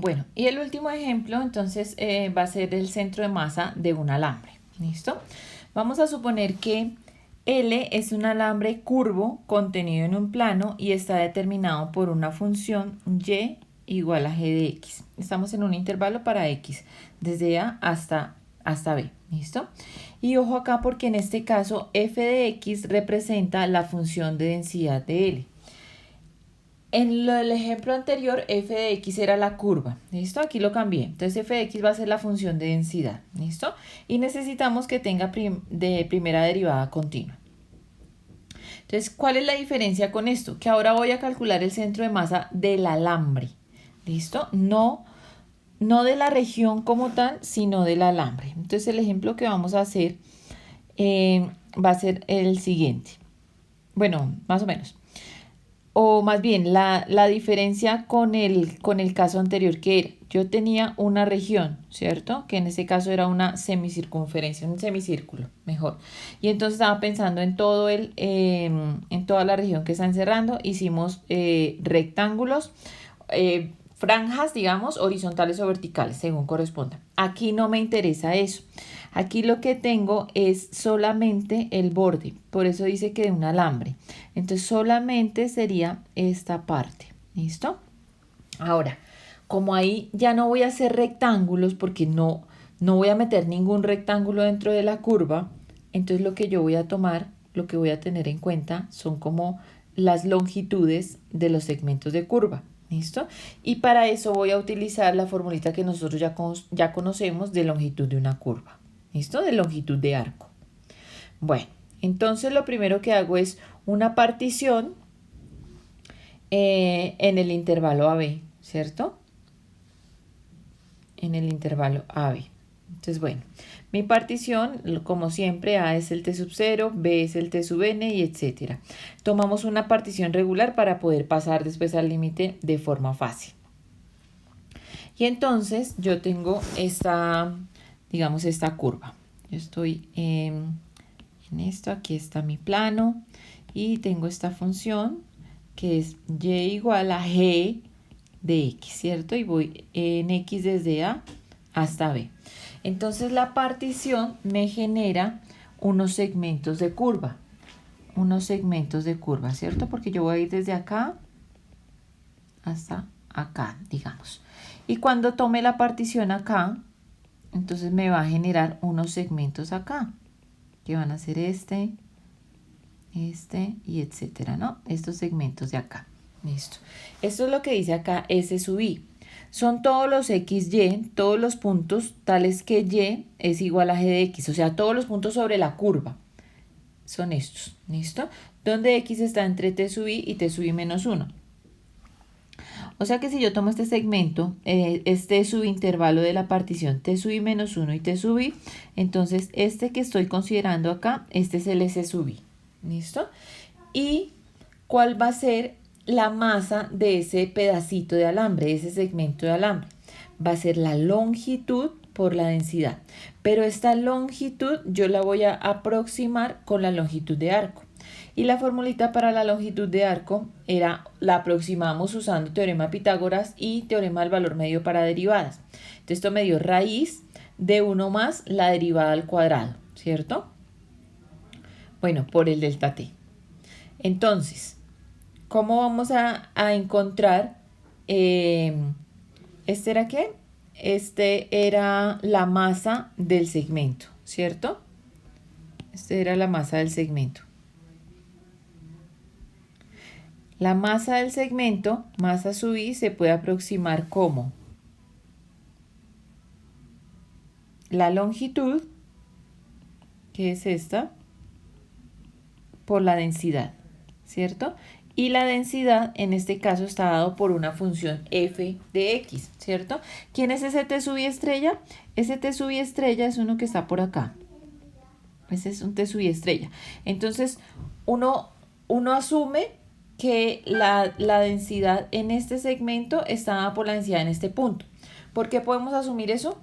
Bueno, y el último ejemplo entonces va a ser el centro de masa de un alambre. ¿Listo? Vamos a suponer que L es un alambre curvo contenido en un plano y está determinado por una función y igual a g de x. Estamos en un intervalo para x, desde a hasta b. ¿Listo? Y ojo acá porque en este caso f de x representa la función de densidad de L. En el ejemplo anterior, f de x era la curva, ¿listo? Aquí lo cambié. Entonces, f de x va a ser la función de densidad, ¿listo? Y necesitamos que tenga de primera derivada continua. Entonces, ¿cuál es la diferencia con esto? Que ahora voy a calcular el centro de masa del alambre, ¿listo? No de la región como tal, sino del alambre. Entonces, el ejemplo que vamos a hacer va a ser el siguiente. Bueno, más o menos. O más bien, la diferencia con el caso anterior que era, yo tenía una región, ¿cierto? Que en este caso era una semicircunferencia, un semicírculo, mejor. Y entonces estaba pensando en en toda la región que está encerrando, hicimos rectángulos, franjas, digamos, horizontales o verticales, según corresponda. Aquí no me interesa eso. Aquí lo que tengo es solamente el borde, por eso dice que de un alambre. Entonces solamente sería esta parte, ¿listo? Ahora, como ahí ya no voy a hacer rectángulos porque no voy a meter ningún rectángulo dentro de la curva, entonces lo que yo voy a tomar, lo que voy a tener en cuenta son como las longitudes de los segmentos de curva. ¿Listo? Y para eso voy a utilizar la formulita que nosotros ya conocemos de longitud de una curva. ¿Listo? De longitud de arco. Bueno, entonces lo primero que hago es una partición en el intervalo AB, ¿cierto? En el intervalo AB. Entonces, bueno, mi partición, como siempre, A es el T sub 0, B es el T sub n y etcétera. Tomamos una partición regular para poder pasar después al límite de forma fácil. Y entonces yo tengo esta, digamos, esta curva. Yo estoy en esto, aquí está mi plano y tengo esta función que es y igual a g de x, ¿cierto? Y voy en x desde A hasta B. Entonces la partición me genera unos segmentos de curva, ¿cierto? Porque yo voy a ir desde acá hasta acá, digamos. Y cuando tome la partición acá, entonces me va a generar unos segmentos acá, que van a ser este y etcétera, ¿no? Estos segmentos de acá. Listo. Esto es lo que dice acá S sub i. Son todos los XY, todos los puntos tales que Y es igual a G de X, o sea, todos los puntos sobre la curva son estos, ¿listo? Donde X está entre T sub I y T sub I menos 1. O sea que si yo tomo este segmento, este subintervalo de la partición T sub I menos 1 y T sub I, entonces este que estoy considerando acá, este es el S sub I, ¿listo? ¿Y cuál va a ser la masa de ese pedacito de alambre, ese segmento de alambre? Va a ser la longitud por la densidad. Pero esta longitud yo la voy a aproximar con la longitud de arco. Y la formulita para la longitud de arco la aproximamos usando teorema de Pitágoras y teorema del valor medio para derivadas. Entonces esto me dio raíz de 1 más la derivada al cuadrado, ¿cierto? Bueno, por el delta t. Entonces, ¿cómo vamos a encontrar? ¿Este era qué? Este era la masa del segmento, ¿cierto? Este era la masa del segmento. La masa del segmento, masa sub i, se puede aproximar como la longitud, que es esta, por la densidad, ¿cierto? Y la densidad en este caso está dado por una función f de x, ¿cierto? ¿Quién es ese T sub i estrella? Ese T sub i estrella es uno que está por acá. Ese es un T sub i estrella. Entonces, uno asume que la densidad en este segmento está dada por la densidad en este punto. ¿Por qué podemos asumir eso?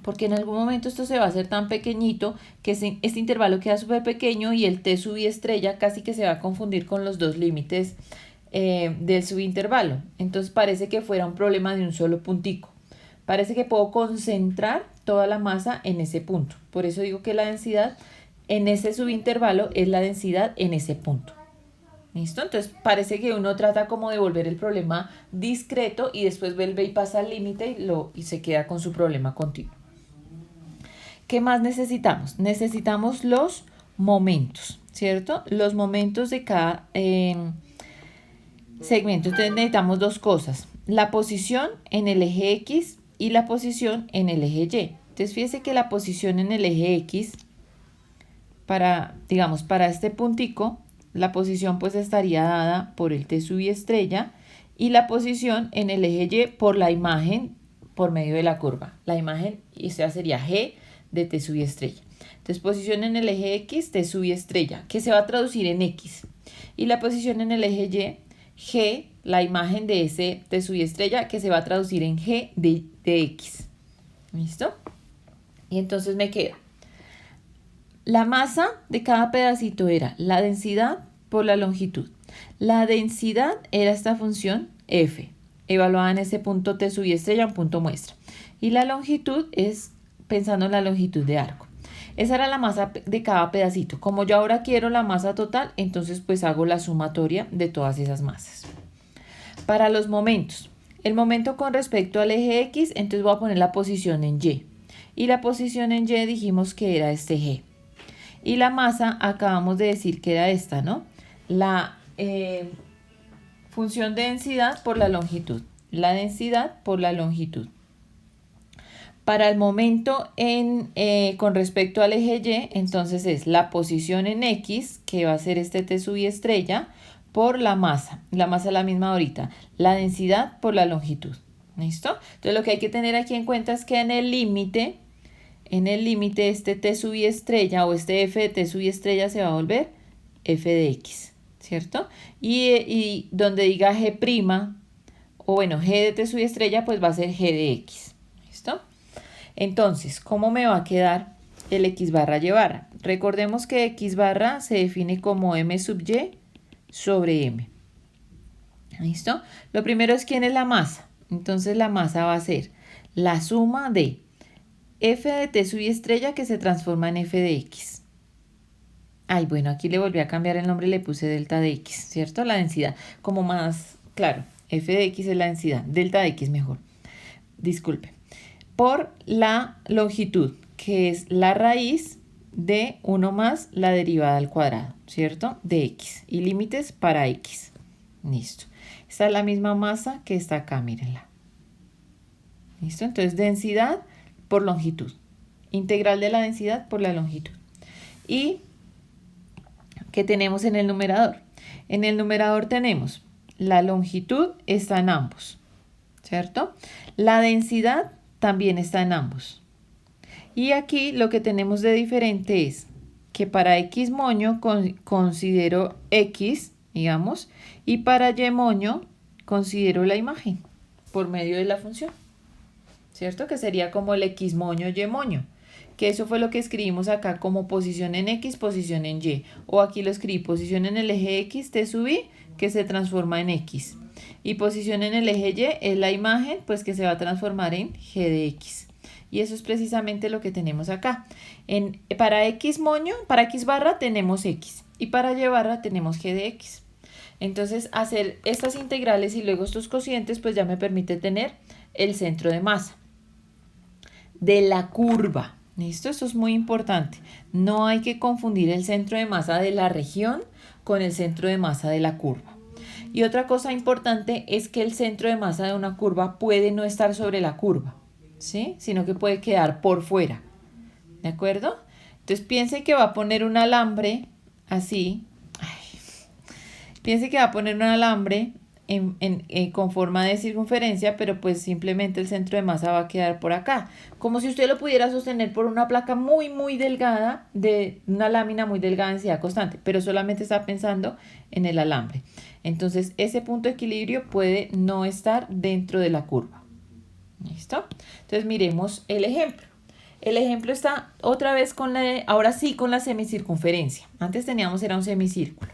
Porque en algún momento esto se va a hacer tan pequeñito que este intervalo queda súper pequeño y el T sub i estrella casi que se va a confundir con los dos límites del subintervalo. Entonces parece que fuera un problema de un solo puntico. Parece que puedo concentrar toda la masa en ese punto. Por eso digo que la densidad en ese subintervalo es la densidad en ese punto. ¿Listo? Entonces parece que uno trata como de volver el problema discreto y después vuelve y pasa al límite y se queda con su problema continuo. ¿Qué más necesitamos? Necesitamos los momentos, ¿cierto? Los momentos de cada segmento. Entonces necesitamos dos cosas. La posición en el eje X y la posición en el eje Y. Entonces fíjese que la posición en el eje X, digamos, para este puntico, la posición pues estaría dada por el T sub i estrella y la posición en el eje Y por la imagen por medio de la curva. La imagen, esa sería G de T sub i estrella. Entonces posición en el eje X, T sub i estrella, que se va a traducir en X. Y la posición en el eje Y, G, la imagen de ese T sub i estrella, que se va a traducir en G de X. ¿Listo? Y entonces me queda. La masa de cada pedacito era la densidad por la longitud. La densidad era esta función F, evaluada en ese punto T sub i estrella, un punto muestra. Y la longitud es pensando en la longitud de arco. Esa era la masa de cada pedacito. Como yo ahora quiero la masa total, entonces pues hago la sumatoria de todas esas masas. Para los momentos, el momento con respecto al eje X, entonces voy a poner la posición en Y. Y la posición en Y dijimos que era este G. Y la masa acabamos de decir que era esta, ¿no? La función de densidad por la longitud. La densidad por la longitud. Para el momento con respecto al eje Y, entonces es la posición en X, que va a ser este T sub i estrella, por la masa. La masa es la misma ahorita. La densidad por la longitud. ¿Listo? Entonces lo que hay que tener aquí en cuenta es que en el límite este T sub i estrella o este F de T sub i estrella se va a volver F de X, ¿cierto? Y donde diga G', o bueno, G de T sub i estrella, pues va a ser G de X. ¿Listo? Entonces, ¿cómo me va a quedar el X barra Y barra? Recordemos que X barra se define como M sub Y sobre M. ¿Listo? Lo primero es quién es la masa. Entonces la masa va a ser la suma de F de T sub i estrella que se transforma en F de X. Ay, bueno, aquí le volví a cambiar el nombre y le puse delta de X, ¿cierto? La densidad, como más claro. F de X es la densidad, delta de X mejor. Disculpe. Por la longitud, que es la raíz de 1 más la derivada al cuadrado, ¿cierto? De X. Y límites para X. Listo. Esta es la misma masa que está acá, mírenla. ¿Listo? Entonces, densidad por longitud. Integral de la densidad por la longitud. ¿Y qué tenemos en el numerador? En el numerador tenemos la longitud está en ambos, ¿cierto? La densidad también está en ambos. Y aquí lo que tenemos de diferente es que para X moño considero X, digamos, y para Y moño considero la imagen por medio de la función, ¿cierto? Que sería como el X moño, Y moño, que eso fue lo que escribimos acá como posición en X, posición en Y, o aquí lo escribí, posición en el eje X, T sub i, que se transforma en X. Y posición en el eje Y es la imagen, pues que se va a transformar en G de X. Y eso es precisamente lo que tenemos acá. Para X moño, para X barra tenemos X. Y para Y barra tenemos G de X. Entonces, hacer estas integrales y luego estos cocientes, pues ya me permite tener el centro de masa de la curva. ¿Listo? Esto es muy importante. No hay que confundir el centro de masa de la región con el centro de masa de la curva. Y otra cosa importante es que el centro de masa de una curva puede no estar sobre la curva, ¿sí? Sino que puede quedar por fuera, ¿de acuerdo? Entonces piense que va a poner un alambre así. Piense que va a poner un alambre con forma de circunferencia, pero pues simplemente el centro de masa va a quedar por acá. Como si usted lo pudiera sostener por una placa muy, muy delgada, de una lámina muy delgada en densidad constante, pero solamente está pensando en el alambre. Entonces, ese punto de equilibrio puede no estar dentro de la curva. ¿Listo? Entonces, miremos el ejemplo. El ejemplo está otra vez ahora sí con la semicircunferencia. Antes teníamos, era un semicírculo.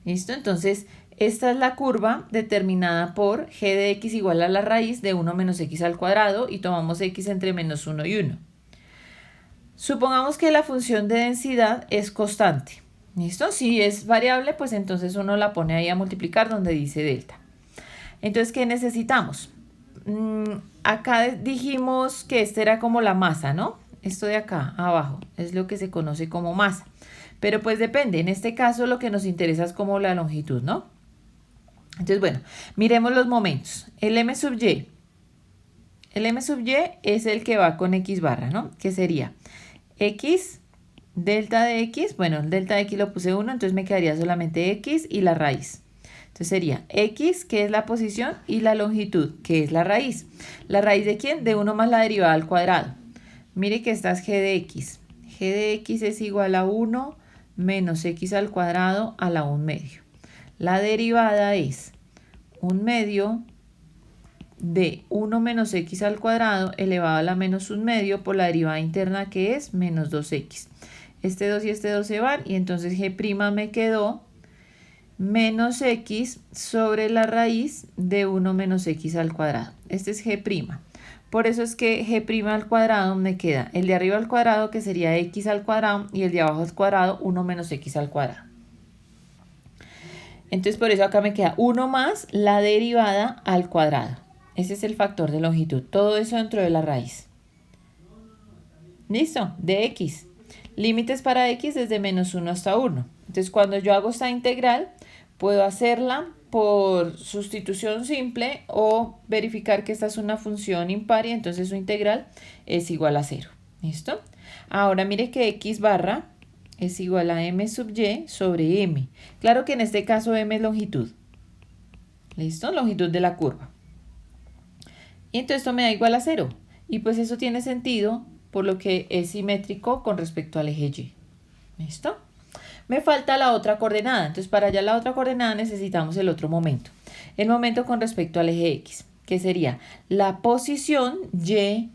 ¿Listo? Entonces, Esta es la curva determinada por g de x igual a la raíz de 1 menos x al cuadrado y tomamos x entre menos 1 y 1. Supongamos que la función de densidad es constante. ¿Listo? Si es variable, pues entonces uno la pone ahí a multiplicar donde dice delta. Entonces, ¿qué necesitamos? Acá dijimos que esta era como la masa, ¿no? Esto de acá abajo es lo que se conoce como masa. Pero pues depende, en este caso lo que nos interesa es como la longitud, ¿no? Entonces, bueno, miremos los momentos. El m sub y. El m sub y es el que va con x barra, ¿no? Que sería x, delta de x. Bueno, el delta de x lo puse 1, entonces me quedaría solamente x y la raíz. Entonces sería x, que es la posición, y la longitud, que es la raíz. ¿La raíz de quién? De 1 más la derivada al cuadrado. Mire que esta es g de x. G de x es igual a 1 menos x al cuadrado a la 1 medio. La derivada es 1 medio de 1 menos x al cuadrado elevado a la menos 1 medio por la derivada interna, que es menos 2x. Este 2 y este 2 se van y entonces g' me quedó menos x sobre la raíz de 1 menos x al cuadrado. Este es g'. Por eso es que g' al cuadrado me queda el de arriba al cuadrado, que sería x al cuadrado, y el de abajo al cuadrado, 1 menos x al cuadrado. Entonces por eso acá me queda 1 más la derivada al cuadrado. Ese es el factor de longitud. Todo eso dentro de la raíz. ¿Listo? De x. Límites para x desde menos 1 hasta 1. Entonces cuando yo hago esta integral, puedo hacerla por sustitución simple o verificar que esta es una función impar y entonces su integral es igual a 0. ¿Listo? Ahora mire que x barra es igual a m sub y sobre m. Claro que en este caso m es longitud. ¿Listo? Longitud de la curva. Y entonces esto me da igual a 0. Y pues eso tiene sentido por lo que es simétrico con respecto al eje y. ¿Listo? Me falta la otra coordenada. Entonces para hallar la otra coordenada necesitamos el otro momento. El momento con respecto al eje x, que sería la posición y...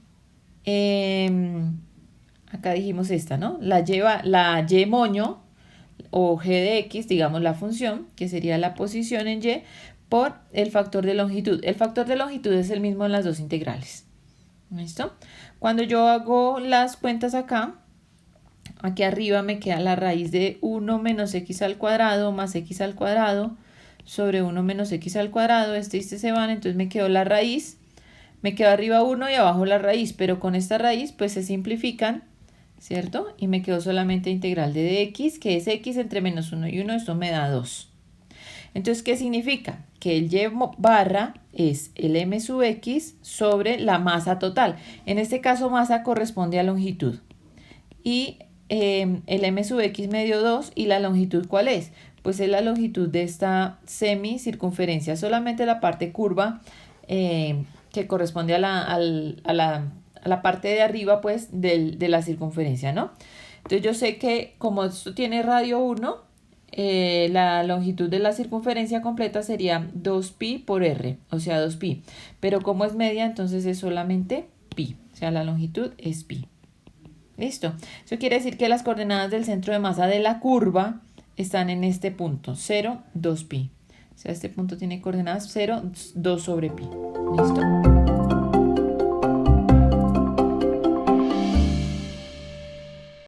acá dijimos esta, ¿no? La y moño o g de x, digamos la función, que sería la posición en y, por el factor de longitud. El factor de longitud es el mismo en las dos integrales. ¿Listo? Cuando yo hago las cuentas acá, aquí arriba me queda la raíz de 1 menos x al cuadrado más x al cuadrado sobre 1 menos x al cuadrado. Este y este se van, entonces me quedó la raíz. Me quedó arriba 1 y abajo la raíz, pero con esta raíz pues se simplifican, ¿cierto? Y me quedó solamente integral de dx, que es x entre menos 1 y 1, esto me da 2. Entonces, ¿qué significa? Que el y barra es el m sub x sobre la masa total. En este caso, masa corresponde a longitud. Y el m sub x me dio 2, ¿y la longitud cuál es? Pues es la longitud de esta semicircunferencia, solamente la parte curva que corresponde a la parte de arriba, pues, de la circunferencia, ¿no? Entonces yo sé que como esto tiene radio 1, la longitud de la circunferencia completa sería 2pi por r, o sea 2pi. Pero como es media, entonces es solamente pi, o sea la longitud es pi. ¿Listo? Eso quiere decir que las coordenadas del centro de masa de la curva están en este punto, 0, 2pi. O sea, este punto tiene coordenadas 0, 2 sobre pi. ¿Listo?